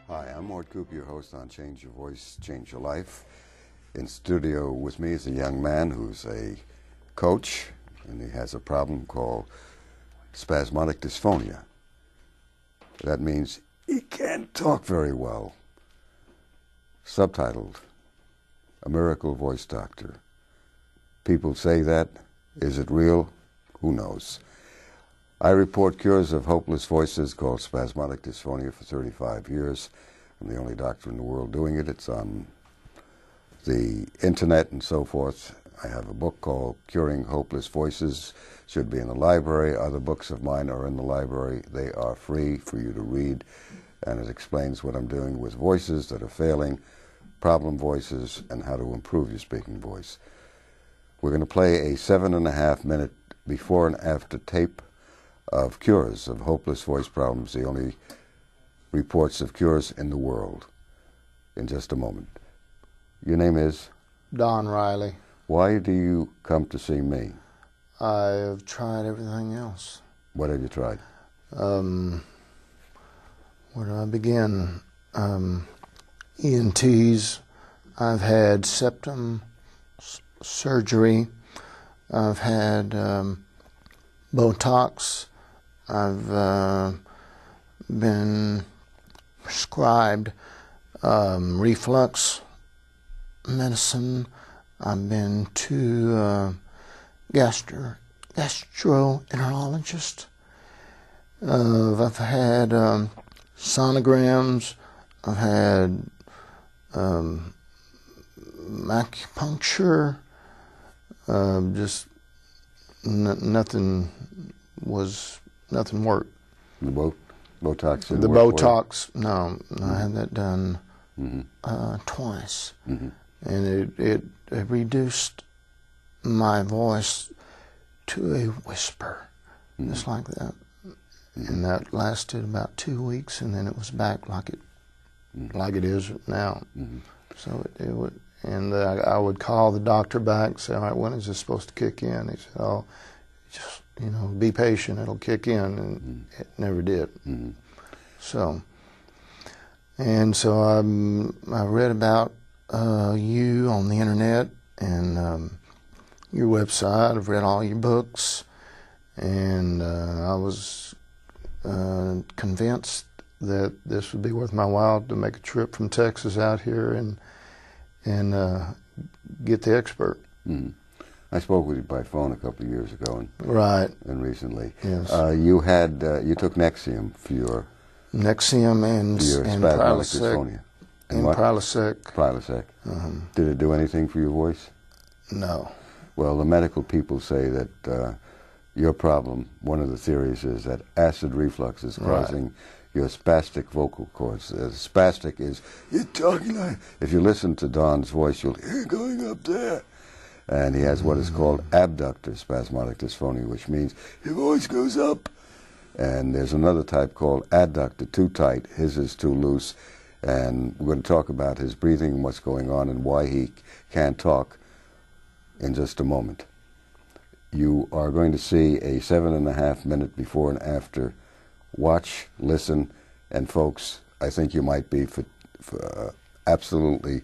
Hi, I'm Mort, your host on Change Your Voice, Change Your Life. In studio with me is a young man who's a coach, and he has a problem called spasmodic dysphonia. That means he can't talk very well. Subtitled, A Miracle Voice Doctor. People say that. Is it real? Who knows? I report cures of hopeless voices called spasmodic dysphonia for 35 years. I'm the only doctor in the world doing it. It's on the internet and so forth. I have a book called Curing Hopeless Voices. Should be in the library. Other books of mine are in the library. They are free for you to read, and it explains what I'm doing with voices that are failing, problem voices, and how to improve your speaking voice. We're going to play a 7.5-minute before and after tape of cures of hopeless voice problems, the only reports of cures in the world, in just a moment. Your name is? Don Riley. Why do you come to see me? I've tried everything else. What have you tried? Where do I begin? ENTs. I've had septum surgery. I've had Botox. I've been prescribed reflux medicine. I've been to gastroenterologist. I've had sonograms. I've had acupuncture. Just nothing worked. The Botox? The Botox, no, I had that done twice, and it reduced my voice to a whisper, just like that, and that lasted about 2 weeks, and then it was back like it is now. So it would, and I would call the doctor back and say, all right, when is this supposed to kick in? He said, oh, just, be patient, it'll kick in, and it never did. So I read about you on the internet and your website. I've read all your books, and I was convinced that this would be worth my while to make a trip from Texas out here and get the expert. I spoke with you by phone a couple of years ago, and recently. Yes. You took Nexium for your Nexium and Prilosec. And Prilosec. Prilosec. Did it do anything for your voice? No. Well, the medical people say that your problem, one of the theories is that acid reflux is causing your spastic vocal cords. Spastic is, you're talking like, if you listen to Don's voice, you'll hear it going up there. And he has what is called abductor spasmodic dysphonia, which means your voice goes up. And there's another type called adductor, too tight. His is too loose. And we're going to talk about his breathing and what's going on and why he can't talk in just a moment. You are going to see a 7.5-minute before and after. Watch, listen, and folks, I think you might be absolutely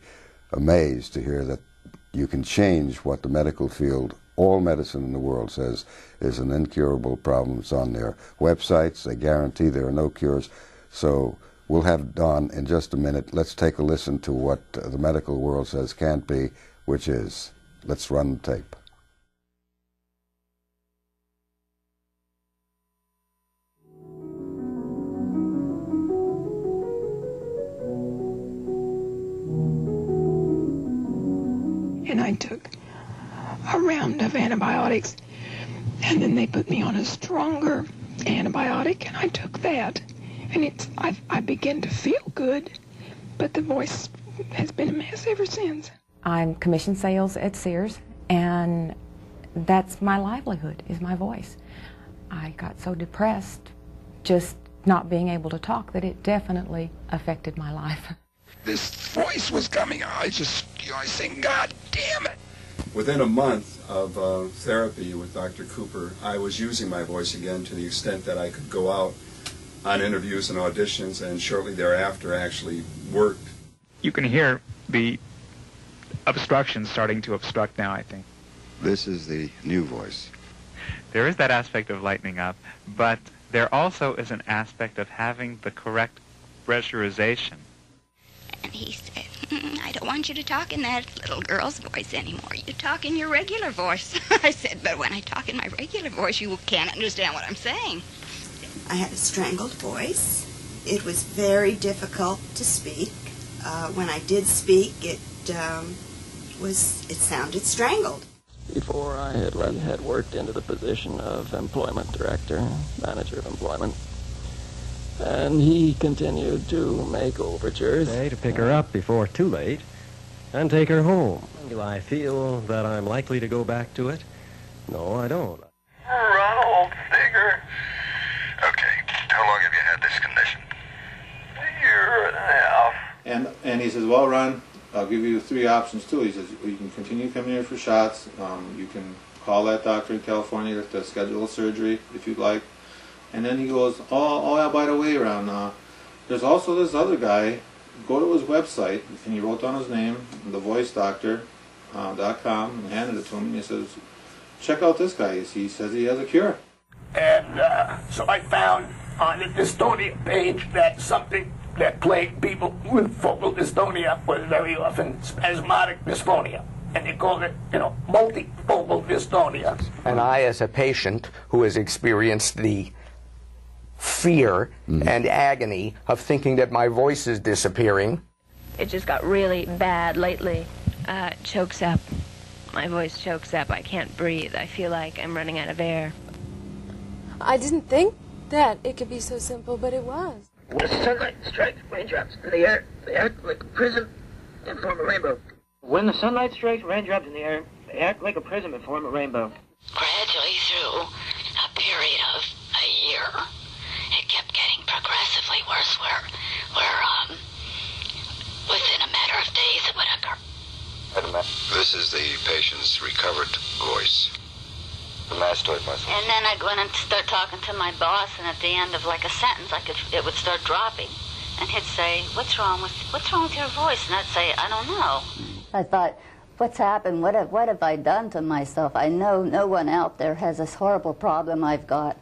amazed to hear that you can change what the medical field, all medicine in the world says is an incurable problem. It's on their websites. They guarantee there are no cures. So we'll have Don in just a minute. Let's take a listen to what the medical world says can't be, which is, let's run the tape. And I took a round of antibiotics, And then they put me on a stronger antibiotic, and I took that. And I began to feel good, but the voice has been a mess ever since. I'm commission sales at Sears, and that's my livelihood, is my voice. I got so depressed just not being able to talk that it definitely affected my life. This voice was coming out. I think, God damn it. Within a month of therapy with Dr. Cooper, I was using my voice again to the extent that I could go out on interviews and auditions, and shortly thereafter I actually worked. You can hear the obstruction starting to obstruct now, I think. This is the new voice. There is that aspect of lightening up, but there also is an aspect of having the correct pressurization. And he said, I don't want you to talk in that little girl's voice anymore. You talk in your regular voice. I said, but when I talk in my regular voice, you can't understand what I'm saying. I had a strangled voice. It was very difficult to speak. When I did speak, it sounded strangled. Before I had worked into the position of employment director, manager of employment. And he continued to make overtures. To pick her up before too late and take her home. Do I feel that I'm likely to go back to it? No, I don't. Ronald Figure. Okay, how long have you had this condition? A year and a half. And he says, well, Ron, I'll give you 3 options too. He says, you can continue coming here for shots. You can call that doctor in California to schedule a surgery if you'd like. And then he goes, oh yeah, by the way, Ron, there's also this other guy. Go to his website, and he wrote down his name, thevoicedoctor.com, and handed it to him, and he says, check out this guy. He says he has a cure. And so I found on the dystonia page that something that plagued people with focal dystonia was very often spasmodic dysphonia. And they called it, multifocal dystonia. And I, as a patient who has experienced the fear and agony of thinking that my voice is disappearing. It just got really bad lately. It chokes up. My voice chokes up. I can't breathe. I feel like I'm running out of air. I didn't think that it could be so simple, but it was. When sunlight strikes raindrops in the air, they act like a prism and form a rainbow. When the sunlight strikes raindrops in the air, they act like a prism and form a rainbow. Gradually through a period of a year, it kept getting progressively worse where within a matter of days it would occur. This is the patient's recovered voice. The mastoid muscle. And then I'd go in and start talking to my boss, and at the end of like a sentence, it would start dropping. And he'd say, what's wrong with your voice? And I'd say, I don't know. I thought, what's happened? What have I done to myself? I know no one out there has this horrible problem I've got.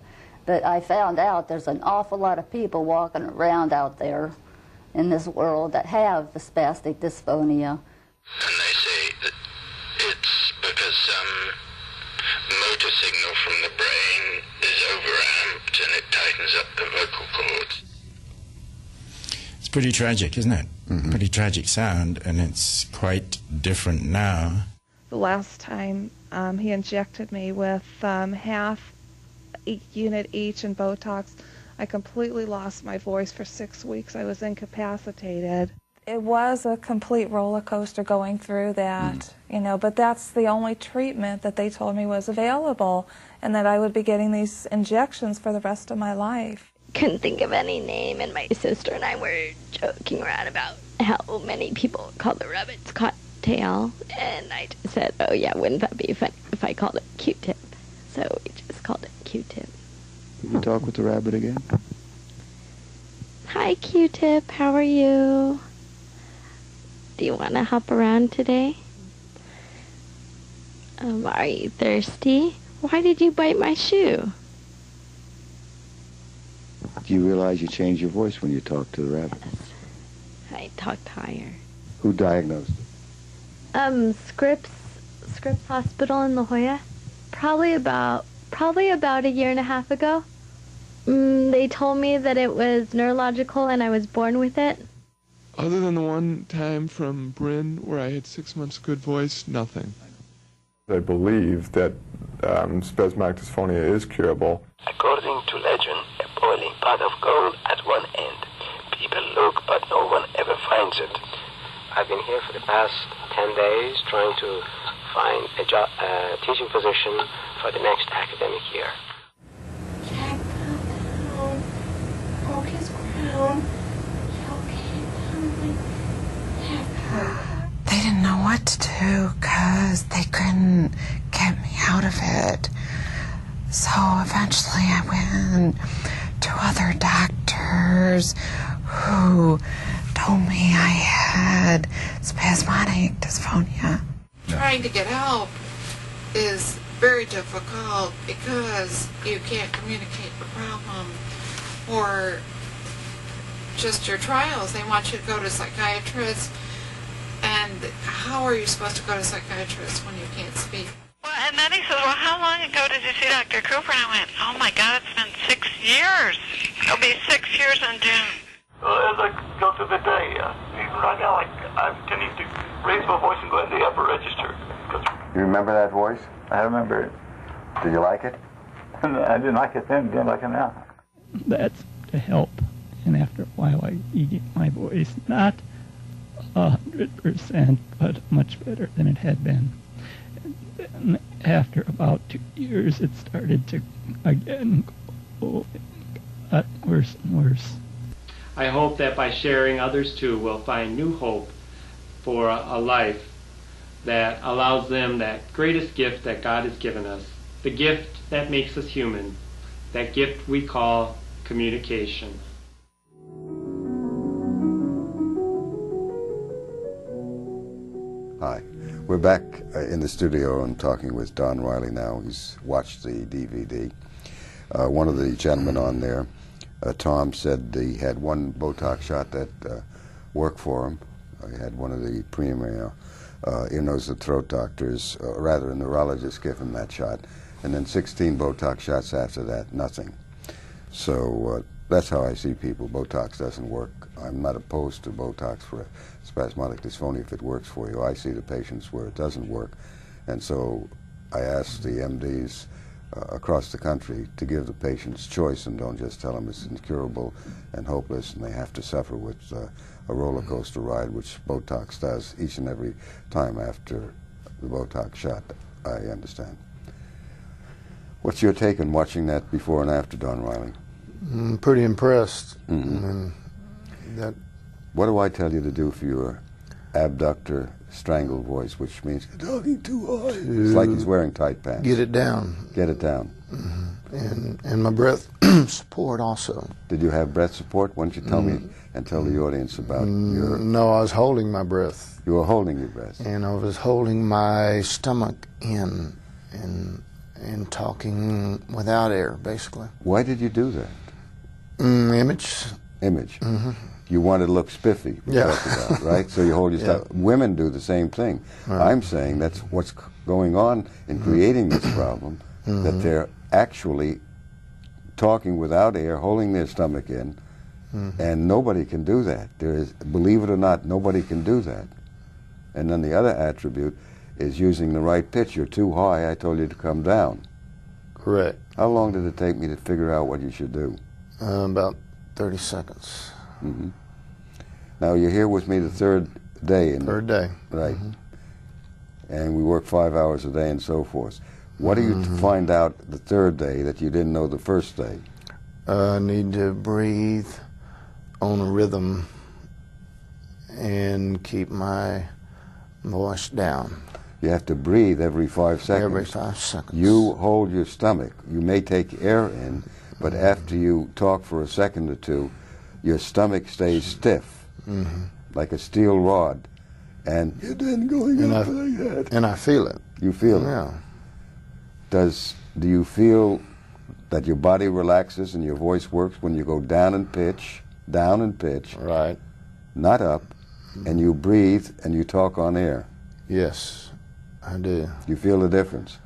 But I found out there's an awful lot of people walking around out there in this world that have the spastic dysphonia. And they say that it's because some motor signal from the brain is overamped and it tightens up the vocal cords. It's pretty tragic, isn't it? Pretty tragic sound, and it's quite different now. The last time he injected me with half a unit each in Botox, I completely lost my voice for 6 weeks. I was incapacitated. It was a complete roller coaster going through that, but that's the only treatment that they told me was available, and that I would be getting these injections for the rest of my life. Couldn't think of any name, and my sister and I were joking around about how many people call the rabbit's cocktail, and I just said, oh yeah, wouldn't that be funny if I called it Q-tip? So we just called it Q-tip. Can you talk with the rabbit again? Hi Q-tip, how are you? Do you want to hop around today? Are you thirsty? Why did you bite my shoe? Do you realize you change your voice when you talk to the rabbit? I talked higher. Who diagnosed it? Scripps Hospital in La Jolla. Probably about a year and a half ago. They told me that it was neurological and I was born with it. Other than the one time from Bryn where I had 6 months good voice, nothing. I believe that spasmodic dysphonia is curable. According to legend, a boiling pot of gold at one end. People look, but no one ever finds it. I've been here for the past 10 days trying to find a teaching position for the next academic year. Jack, calm down. Broke his crown. They didn't know what to do because they couldn't get me out of it. So eventually I went to other doctors who told me I had spasmodic dysphonia. Trying to get help is very difficult because you can't communicate the problem or just your trials. They want you to go to psychiatrists, and how are you supposed to go to psychiatrists when you can't speak? Well, and then he says, well, how long ago did you see Dr. Cooper? And I went, oh my God, it's been 6 years. It'll be 6 years in June. As I go through the day, even right now, I'm tending to raise my voice and go in the upper register. You remember that voice? I remember it. Did you like it? I didn't like it then, didn't like it now. That's to help. And after a while, I get my voice not 100%, but much better than it had been. And after about 2 years, it started to again go, got worse and worse. I hope that by sharing, others too will find new hope for a life that allows them that greatest gift that God has given us, the gift that makes us human, that gift we call communication. Hi. We're back in the studio and talking with Don Riley now. He's watched the DVD. One of the gentlemen on there, Tom, said he had one Botox shot that worked for him. He had one of the premier ear, nose, and throat doctors, rather a neurologist, give him that shot. And then 16 Botox shots after that, nothing. So that's how I see people. Botox doesn't work. I'm not opposed to Botox for spasmodic dysphonia if it works for you. I see the patients where it doesn't work. And so I ask the MDs across the country to give the patients choice and don't just tell them it's incurable and hopeless and they have to suffer with a roller coaster ride, which Botox does each and every time after the Botox shot. I understand. What's your take on watching that before and after, Don Riley? Pretty impressed. Mm-hmm. What do I tell you to do for your abductor strangle voice, which means you're talking too high? It's like he's wearing tight pants. Get it down. Get it down. Mm-hmm. And my breath support also. Did you have breath support? Why don't you tell me and tell the audience about your... No, I was holding my breath. You were holding your breath. And I was holding my stomach in and talking without air, basically. Why did you do that? Image. Image. Mm-hmm. You wanted to look spiffy, about, right? So you hold your stomach. Women do the same thing. Right. I'm saying that's what's going on in creating this problem, that they're actually talking without air, holding their stomach in, and nobody can do that. There is, believe it or not, nobody can do that. And then the other attribute is using the right pitch. You're too high, I told you to come down. Correct. How long did it take me to figure out what you should do? About 30 seconds. Mm-hmm. Now, you're here with me the third day. Third day. Right. And we work 5 hours a day and so forth. What do you find out the third day that you didn't know the first day? I need to breathe on a rhythm and keep my voice down. You have to breathe every 5 seconds. Every 5 seconds. You hold your stomach. You may take air in, but after you talk for a second or two, your stomach stays stiff, like a steel rod, and you're then going up like that. And I feel it. You feel it? Yeah. Do you feel that your body relaxes and your voice works when you go down in pitch, right, not up, and you breathe and you talk on air? Yes, I do. You feel the difference?